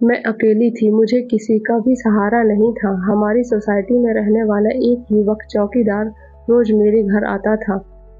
मैं अकेली थी, मुझे किसी का भी सहारा नहीं था। हमारी सोसाइटी में रहने वाला एक युवक चौकीदार रोज मेरे घर आता था।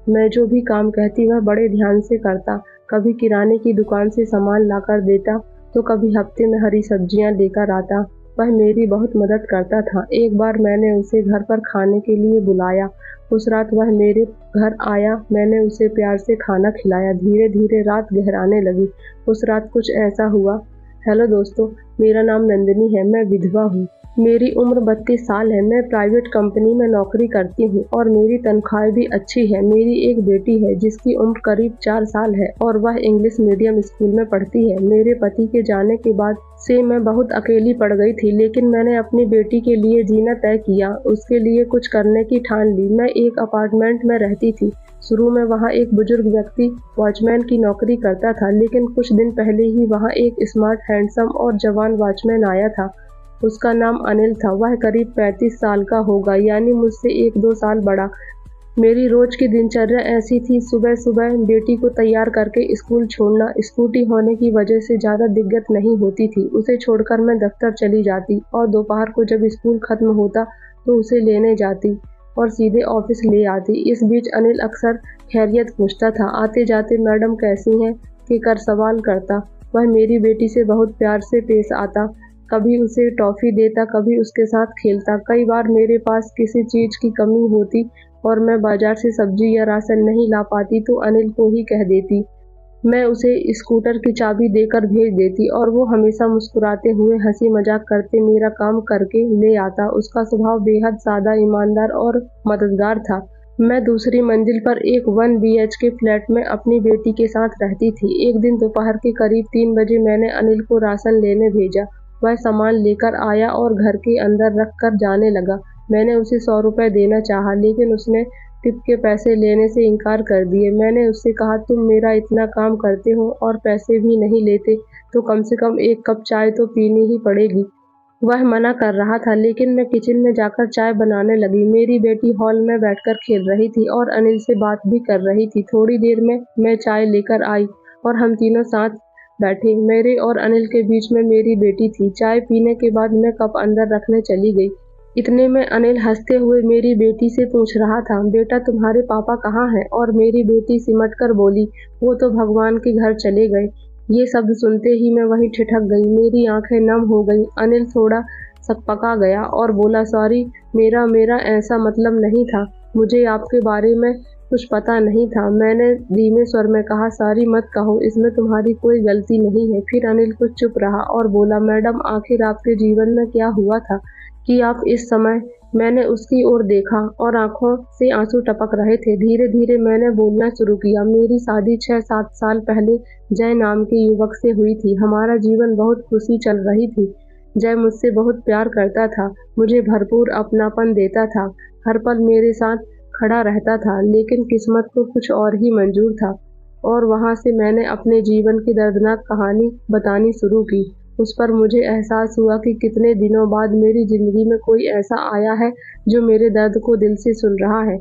मैं जो भी काम कहती वह बड़े ध्यान से करता। कभी किराने की दुकान से सामान लाकर देता, तो कभी हफ्ते में हरी सब्जियां लेकर आता। वह मेरी बहुत मदद करता था। एक बार मैंने उसे घर पर खाने के लिए बुलाया। उस रात वह मेरे घर आया, मैंने उसे प्यार से खाना खिलाया। धीरे धीरे रात गहराने लगी। उस रात कुछ ऐसा हुआ। हेलो दोस्तों, मेरा नाम नंदिनी है। मैं विधवा हूँ। मेरी उम्र 32 साल है। मैं प्राइवेट कंपनी में नौकरी करती हूँ और मेरी तनख्वाह भी अच्छी है। मेरी एक बेटी है जिसकी उम्र करीब 4 साल है और वह इंग्लिश मीडियम स्कूल में पढ़ती है। मेरे पति के जाने के बाद से मैं बहुत अकेली पड़ गई थी, लेकिन मैंने अपनी बेटी के लिए जीना तय किया। उसके लिए कुछ करने की ठान ली। मैं एक अपार्टमेंट में रहती थी। शुरू में वहाँ एक बुजुर्ग व्यक्ति वॉचमैन की नौकरी करता था, लेकिन कुछ दिन पहले ही वहाँ एक स्मार्ट, हैंडसम और जवान वॉचमैन आया था। उसका नाम अनिल था। वह करीब 35 साल का होगा, यानी मुझसे 1-2 साल बड़ा। मेरी रोज की दिनचर्या ऐसी थी। सुबह सुबह बेटी को तैयार करके स्कूल छोड़ना। स्कूटी होने की वजह से ज़्यादा दिक्कत नहीं होती थी। उसे छोड़कर मैं दफ्तर चली जाती और दोपहर को जब स्कूल खत्म होता तो उसे लेने जाती और सीधे ऑफिस ले आती। इस बीच अनिल अक्सर खैरियत पूछता था। आते जाते मैडम कैसी हैं के कर सवाल करता। वह मेरी बेटी से बहुत प्यार से पेश आता। कभी उसे टॉफी देता, कभी उसके साथ खेलता। कई बार मेरे पास किसी चीज़ की कमी होती और मैं बाजार से सब्जी या राशन नहीं ला पाती तो अनिल को ही कह देती। मैं उसे स्कूटर की चाबी देकर भेज देती और वो हमेशा मुस्कुराते हुए हंसी मजाक करते मेरा काम करके ले आता। उसका स्वभाव बेहद सादा, ईमानदार और मददगार था। मैं दूसरी मंजिल पर एक 1 BHK फ्लैट में अपनी बेटी के साथ रहती थी। एक दिन दोपहर के करीब 3 बजे मैंने अनिल को राशन लेने भेजा। वह सामान लेकर आया और घर के अंदर रख कर जाने लगा। मैंने उसे 100 रुपये देना चाहा, लेकिन उसने टिप के पैसे लेने से इनकार कर दिए। मैंने उससे कहा, तुम मेरा इतना काम करते हो और पैसे भी नहीं लेते, तो कम से कम एक कप चाय तो पीनी ही पड़ेगी। वह मना कर रहा था, लेकिन मैं किचन में जाकर चाय बनाने लगी। मेरी बेटी हॉल में बैठकर खेल रही थी और अनिल से बात भी कर रही थी। थोड़ी देर में मैं चाय लेकर आई और हम तीनों साथ बैठे। मेरे और अनिल के बीच में मेरी बेटी थी। चाय पीने के बाद मैं कप अंदर रखने चली गई। इतने में अनिल हंसते हुए मेरी बेटी से पूछ रहा था, बेटा तुम्हारे पापा कहाँ हैं? और मेरी बेटी सिमट कर बोली, वो तो भगवान के घर चले गए। ये शब्द सुनते ही मैं वहीं ठिठक गई। मेरी आंखें नम हो गई। अनिल थोड़ा सकपका गया और बोला, सॉरी, मेरा मेरा ऐसा मतलब नहीं था। मुझे आपके बारे में कुछ पता नहीं था। मैंने धीमे स्वर में कहा, सॉरी मत कहो, इसमें तुम्हारी कोई गलती नहीं है। फिर अनिल कुछ चुप रहा और बोला, मैडम आखिर आपके जीवन में क्या हुआ था कि आप इस समय। मैंने उसकी ओर देखा और आंखों से आंसू टपक रहे थे। धीरे धीरे मैंने बोलना शुरू किया। मेरी शादी 6-7 साल पहले जय नाम के युवक से हुई थी। हमारा जीवन बहुत खुशी चल रही थी। जय मुझसे बहुत प्यार करता था, मुझे भरपूर अपनापन देता था, हर पल मेरे साथ खड़ा रहता था। लेकिन किस्मत को कुछ और ही मंजूर था और वहाँ से मैंने अपने जीवन की दर्दनाक कहानी बतानी शुरू की। उस पर मुझे एहसास हुआ कि कितने दिनों बाद मेरी ज़िंदगी में कोई ऐसा आया है जो मेरे दर्द को दिल से सुन रहा है।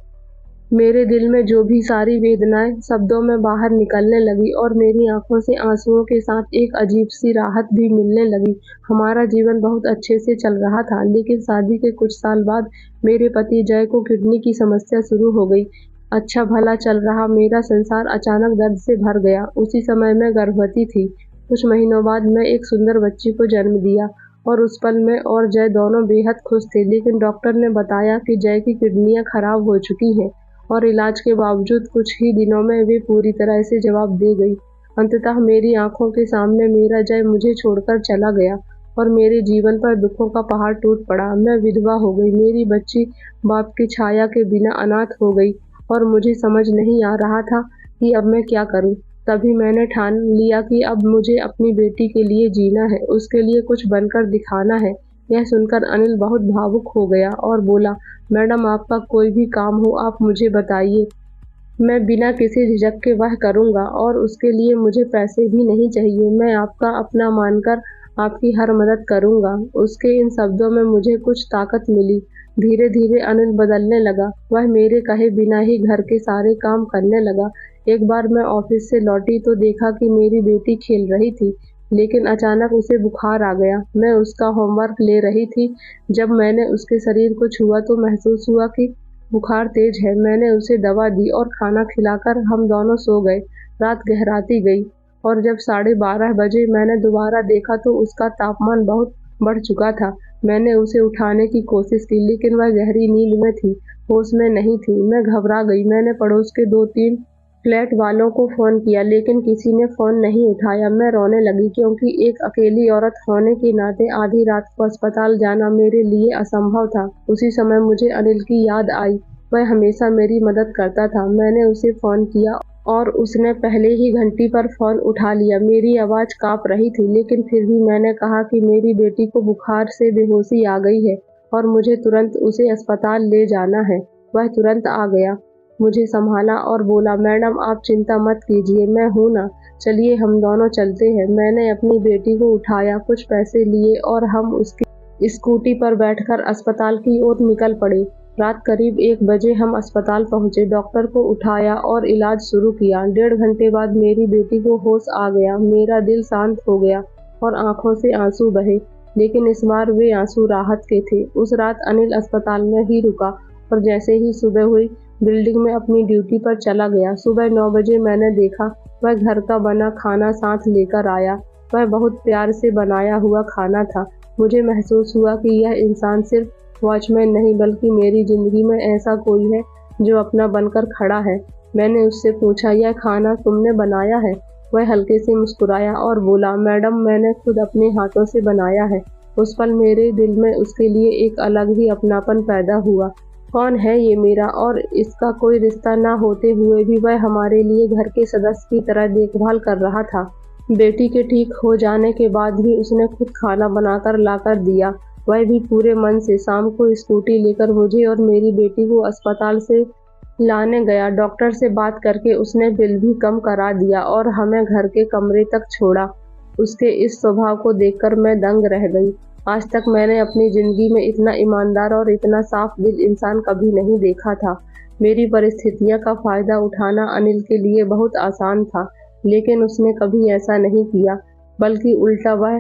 मेरे दिल में जो भी सारी वेदनाएं शब्दों में बाहर निकलने लगी और मेरी आंखों से आंसुओं के साथ एक अजीब सी राहत भी मिलने लगी। हमारा जीवन बहुत अच्छे से चल रहा था, लेकिन शादी के कुछ साल बाद मेरे पति जय को किडनी की समस्या शुरू हो गई। अच्छा भला चल रहा मेरा संसार अचानक दर्द से भर गया। उसी समय मैं गर्भवती थी। कुछ महीनों बाद मैं एक सुंदर बच्ची को जन्म दिया और उस पल मैं और जय दोनों बेहद खुश थे। लेकिन डॉक्टर ने बताया कि जय की किडनियां खराब हो चुकी हैं और इलाज के बावजूद कुछ ही दिनों में वे पूरी तरह से जवाब दे गई। अंततः मेरी आंखों के सामने मेरा जय मुझे छोड़कर चला गया और मेरे जीवन पर दुखों का पहाड़ टूट पड़ा। मैं विधवा हो गई। मेरी बच्ची बाप की छाया के बिना अनाथ हो गई और मुझे समझ नहीं आ रहा था कि अब मैं क्या करूं। तभी मैंने ठान लिया कि अब मुझे अपनी बेटी के लिए जीना है, उसके लिए कुछ बनकर दिखाना है। यह सुनकर अनिल बहुत भावुक हो गया और बोला, मैडम आपका कोई भी काम हो आप मुझे बताइए, मैं बिना किसी झिझक के वह करूँगा और उसके लिए मुझे पैसे भी नहीं चाहिए। मैं आपका अपना मानकर आपकी हर मदद करूँगा। उसके इन शब्दों में मुझे कुछ ताकत मिली। धीरे धीरे अनिल बदलने लगा। वह मेरे कहे बिना ही घर के सारे काम करने लगा। एक बार मैं ऑफिस से लौटी तो देखा कि मेरी बेटी खेल रही थी। लेकिन अचानक उसे बुखार आ गया। मैं उसका होमवर्क ले रही थी। जब मैंने उसके शरीर को छुआ तो महसूस हुआ कि बुखार तेज है। मैंने उसे दवा दी और खाना खिलाकर हम दोनों सो गए। रात गहराती गई और जब 12:30 बजे मैंने दोबारा देखा तो उसका तापमान बहुत बढ़ चुका था। मैंने उसे उठाने की कोशिश की लेकिन वह गहरी नींद में थी, होश में नहीं थी। मैं घबरा गई। मैंने पड़ोस के 2-3 फ्लैट वालों को फ़ोन किया लेकिन किसी ने फ़ोन नहीं उठाया। मैं रोने लगी क्योंकि एक अकेली औरत होने के नाते आधी रात को अस्पताल जाना मेरे लिए असंभव था। उसी समय मुझे अनिल की याद आई। वह हमेशा मेरी मदद करता था। मैंने उसे फ़ोन किया और उसने पहले ही घंटी पर फ़ोन उठा लिया। मेरी आवाज़ काँप रही थी लेकिन फिर भी मैंने कहा कि मेरी बेटी को बुखार से बेहोशी आ गई है और मुझे तुरंत उसे अस्पताल ले जाना है। वह तुरंत आ गया, मुझे संभाला और बोला, मैडम आप चिंता मत कीजिए, मैं हूँ ना, चलिए हम दोनों चलते हैं। मैंने अपनी बेटी को उठाया, कुछ पैसे लिए और हम उसकी स्कूटी पर बैठकर अस्पताल की ओर निकल पड़े। रात करीब 1 बजे हम अस्पताल पहुँचे, डॉक्टर को उठाया और इलाज शुरू किया। 1.5 घंटे बाद मेरी बेटी को होश आ गया। मेरा दिल शांत हो गया और आंखों से आंसू बहे, लेकिन इस बार वे आंसू राहत के थे। उस रात अनिल अस्पताल में ही रुका और जैसे ही सुबह हुई बिल्डिंग में अपनी ड्यूटी पर चला गया। सुबह 9 बजे मैंने देखा वह घर का बना खाना साथ लेकर आया। वह बहुत प्यार से बनाया हुआ खाना था। मुझे महसूस हुआ कि यह इंसान सिर्फ वॉचमैन नहीं बल्कि मेरी ज़िंदगी में ऐसा कोई है जो अपना बनकर खड़ा है। मैंने उससे पूछा, यह खाना तुमने बनाया है? वह हल्के से मुस्कुराया और बोला, मैडम मैंने खुद अपने हाथों से बनाया है। उस पल मेरे दिल में उसके लिए एक अलग ही अपनापन पैदा हुआ। कौन है ये मेरा, और इसका कोई रिश्ता ना होते हुए भी वह हमारे लिए घर के सदस्य की तरह देखभाल कर रहा था। बेटी के ठीक हो जाने के बाद भी उसने खुद खाना बनाकर लाकर दिया, वह भी पूरे मन से। शाम को स्कूटी लेकर मुझे और मेरी बेटी को अस्पताल से लाने गया। डॉक्टर से बात करके उसने बिल भी कम करा दिया और हमें घर के कमरे तक छोड़ा। उसके इस स्वभाव को देखकर मैं दंग रह गई। आज तक मैंने अपनी ज़िंदगी में इतना ईमानदार और इतना साफ दिल इंसान कभी नहीं देखा था। मेरी परिस्थितियों का फ़ायदा उठाना अनिल के लिए बहुत आसान था, लेकिन उसने कभी ऐसा नहीं किया, बल्कि उल्टा वह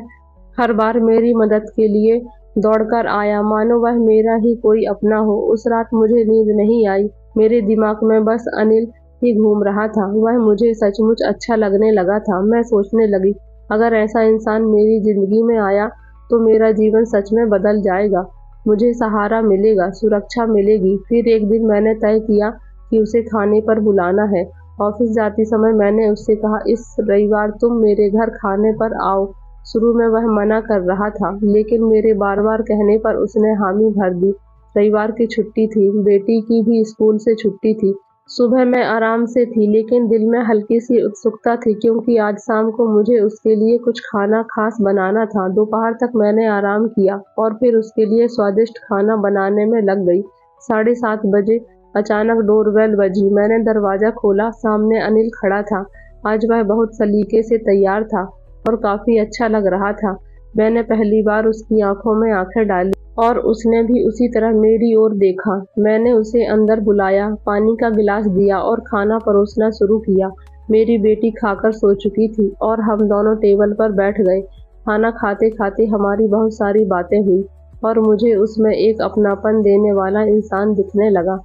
हर बार मेरी मदद के लिए दौड़कर आया, मानो वह मेरा ही कोई अपना हो। उस रात मुझे नींद नहीं आई। मेरे दिमाग में बस अनिल ही घूम रहा था। वह मुझे सचमुच अच्छा लगने लगा था। मैं सोचने लगी, अगर ऐसा इंसान मेरी ज़िंदगी में आया तो मेरा जीवन सच में बदल जाएगा। मुझे सहारा मिलेगा, सुरक्षा मिलेगी। फिर एक दिन मैंने तय किया कि उसे खाने पर बुलाना है। ऑफिस जाते समय मैंने उससे कहा, इस रविवार तुम मेरे घर खाने पर आओ। शुरू में वह मना कर रहा था, लेकिन मेरे बार-बार कहने पर उसने हामी भर दी। रविवार की छुट्टी थी, बेटी की भी स्कूल से छुट्टी थी। सुबह मैं आराम से थी, लेकिन दिल में हल्की सी उत्सुकता थी क्योंकि आज शाम को मुझे उसके लिए कुछ खाना खास बनाना था। दोपहर तक मैंने आराम किया और फिर उसके लिए स्वादिष्ट खाना बनाने में लग गई। 7:30 बजे अचानक डोरबेल बजी। मैंने दरवाज़ा खोला, सामने अनिल खड़ा था। आज वह बहुत सलीके से तैयार था और काफ़ी अच्छा लग रहा था। मैंने पहली बार उसकी आंखों में आंखें डाली और उसने भी उसी तरह मेरी ओर देखा। मैंने उसे अंदर बुलाया, पानी का गिलास दिया और खाना परोसना शुरू किया। मेरी बेटी खाकर सो चुकी थी और हम दोनों टेबल पर बैठ गए। खाना खाते खाते हमारी बहुत सारी बातें हुई और मुझे उसमें एक अपनापन देने वाला इंसान दिखने लगा।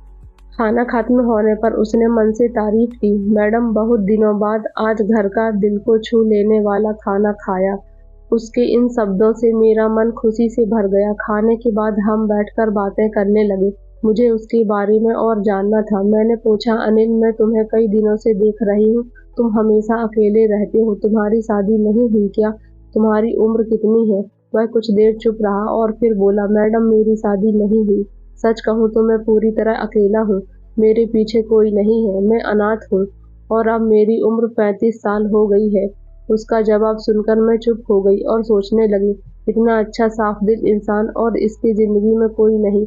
खाना खत्म होने पर उसने मन से तारीफ की, मैडम बहुत दिनों बाद आज घर का दिल को छू लेने वाला खाना खाया। उसके इन शब्दों से मेरा मन खुशी से भर गया। खाने के बाद हम बैठकर बातें करने लगे। मुझे उसके बारे में और जानना था। मैंने पूछा, अनिल मैं तुम्हें कई दिनों से देख रही हूँ, तुम हमेशा अकेले रहते हो, तुम्हारी शादी नहीं हुई क्या? तुम्हारी उम्र कितनी है? वह कुछ देर चुप रहा और फिर बोला, मैडम मेरी शादी नहीं हुई। सच कहूँ तो मैं पूरी तरह अकेला हूँ। मेरे पीछे कोई नहीं है, मैं अनाथ हूँ और अब मेरी उम्र 35 साल हो गई है। उसका जवाब सुनकर मैं चुप हो गई और सोचने लगी, इतना अच्छा साफ दिल इंसान और इसकी जिंदगी में कोई नहीं।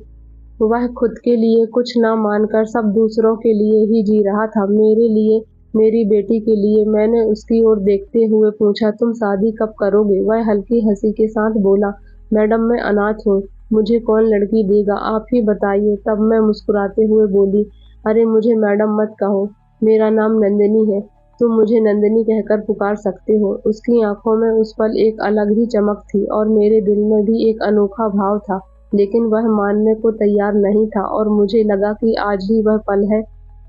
वह खुद के लिए कुछ ना मानकर सब दूसरों के लिए ही जी रहा था, मेरे लिए, मेरी बेटी के लिए। मैंने उसकी ओर देखते हुए पूछा, तुम शादी कब करोगे? वह हल्की हंसी के साथ बोला, मैडम मैं अनाथ हूँ, मुझे कौन लड़की देगा, आप ही बताइए। तब मैं मुस्कुराते हुए बोली, अरे मुझे मैडम मत कहो, मेरा नाम नंदिनी है। तुम मुझे नंदिनी कहकर पुकार सकते हो। उसकी आंखों में उस पल एक अलग ही चमक थी और मेरे दिल में भी एक अनोखा भाव था, लेकिन वह मानने को तैयार नहीं था और मुझे लगा कि आज ही वह पल है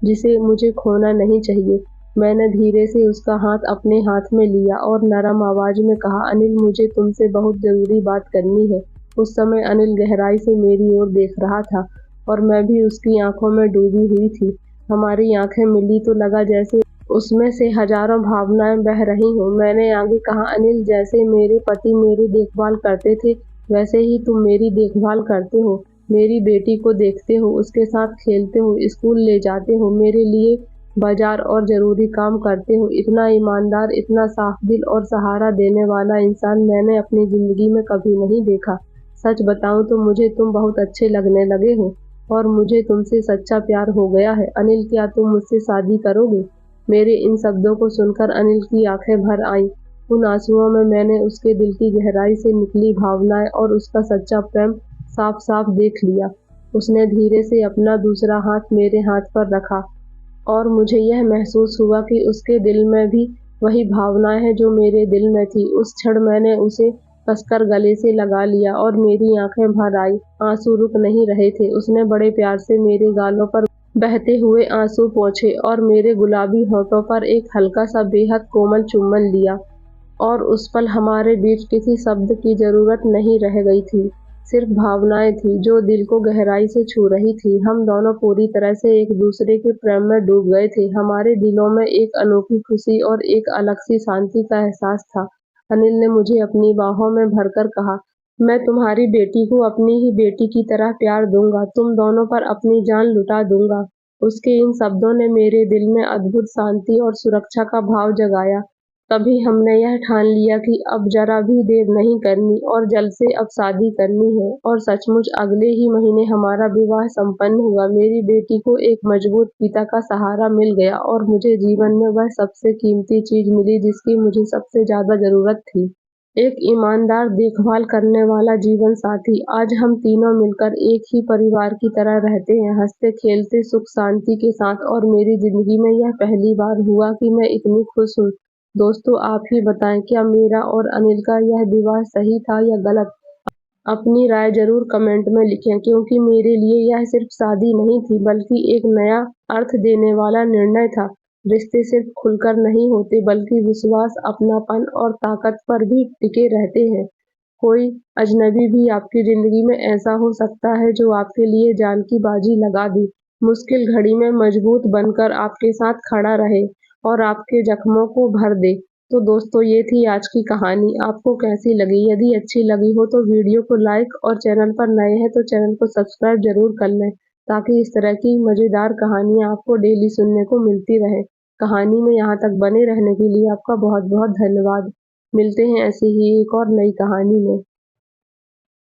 जिसे मुझे खोना नहीं चाहिए। मैंने धीरे से उसका हाथ अपने हाथ में लिया और नरम आवाज में कहा, अनिल, मुझे तुमसे बहुत जरूरी बात करनी है। उस समय अनिल गहराई से मेरी ओर देख रहा था और मैं भी उसकी आंखों में डूबी हुई थी। हमारी आंखें मिली तो लगा जैसे उसमें से हजारों भावनाएं बह रही हों। मैंने आगे कहा, अनिल, जैसे मेरे पति मेरी देखभाल करते थे, वैसे ही तुम मेरी देखभाल करते हो। मेरी बेटी को देखते हो, उसके साथ खेलते हो, स्कूल ले जाते हो, मेरे लिए बाजार और जरूरी काम करते हो। इतना ईमानदार, इतना साफ दिल और सहारा देने वाला इंसान मैंने अपनी जिंदगी में कभी नहीं देखा। सच बताऊं तो मुझे तुम बहुत अच्छे लगने लगे हो और मुझे तुमसे सच्चा प्यार हो गया है। अनिल, क्या तुम मुझसे शादी करोगे? मेरे इन शब्दों को सुनकर अनिल की आंखें भर आईं। उन आंसुओं में मैंने उसके दिल की गहराई से निकली भावनाएं और उसका सच्चा प्रेम साफ-साफ देख लिया। उसने धीरे से अपना दूसरा हाथ मेरे हाथ पर रखा और मुझे यह महसूस हुआ कि उसके दिल में भी वही भावनाएं हैं जो मेरे दिल में थी। उस क्षण मैंने उसे कसकर गले से लगा लिया और मेरी आंखें भर आई। आंसू रुक नहीं रहे थे। उसने बड़े प्यार से मेरे गालों पर बहते हुए आंसू पोंछे और मेरे गुलाबी होठों पर एक हल्का सा बेहद कोमल चुम्बन लिया और उस पल हमारे बीच किसी शब्द की जरूरत नहीं रह गई थी। सिर्फ भावनाएं थी जो दिल को गहराई से छू रही थी। हम दोनों पूरी तरह से एक दूसरे के प्रेम में डूब गए थे। हमारे दिलों में एक अनोखी खुशी और एक अलग सी शांति का एहसास था। अनिल ने मुझे अपनी बाहों में भरकर कहा, मैं तुम्हारी बेटी को अपनी ही बेटी की तरह प्यार दूंगा, तुम दोनों पर अपनी जान लुटा दूंगा। उसके इन शब्दों ने मेरे दिल में अद्भुत शांति और सुरक्षा का भाव जगाया। तभी हमने यह ठान लिया कि अब जरा भी देर नहीं करनी और जल्द से अब शादी करनी है। और सचमुच अगले ही महीने हमारा विवाह संपन्न हुआ। मेरी बेटी को एक मजबूत पिता का सहारा मिल गया और मुझे जीवन में वह सबसे कीमती चीज मिली जिसकी मुझे सबसे ज्यादा जरूरत थी। एक ईमानदार, देखभाल करने वाला जीवन साथी। आज हम तीनों मिलकर एक ही परिवार की तरह रहते हैं, हंसते खेलते सुख शांति के साथ। और मेरी जिंदगी में यह पहली बार हुआ कि मैं इतनी खुश हूँ। दोस्तों, आप ही बताएं, क्या मेरा और अनिल का यह विवाह सही था या गलत? अपनी राय जरूर कमेंट में लिखें, क्योंकि मेरे लिए यह सिर्फ शादी नहीं थी बल्कि एक नया अर्थ देने वाला निर्णय था। रिश्ते सिर्फ खुलकर नहीं होते बल्कि विश्वास, अपनापन और ताकत पर भी टिके रहते हैं। कोई अजनबी भी आपकी जिंदगी में ऐसा हो सकता है जो आपके लिए जान की बाजी लगा दे, मुश्किल घड़ी में मजबूत बनकर आपके साथ खड़ा रहे और आपके जख्मों को भर दे। तो दोस्तों, ये थी आज की कहानी। आपको कैसी लगी? यदि अच्छी लगी हो तो वीडियो को लाइक और चैनल पर नए हैं तो चैनल को सब्सक्राइब जरूर कर लें, ताकि इस तरह की मजेदार कहानियाँ आपको डेली सुनने को मिलती रहे। कहानी में यहाँ तक बने रहने के लिए आपका बहुत बहुत धन्यवाद। मिलते हैं ऐसी ही एक और नई कहानी में।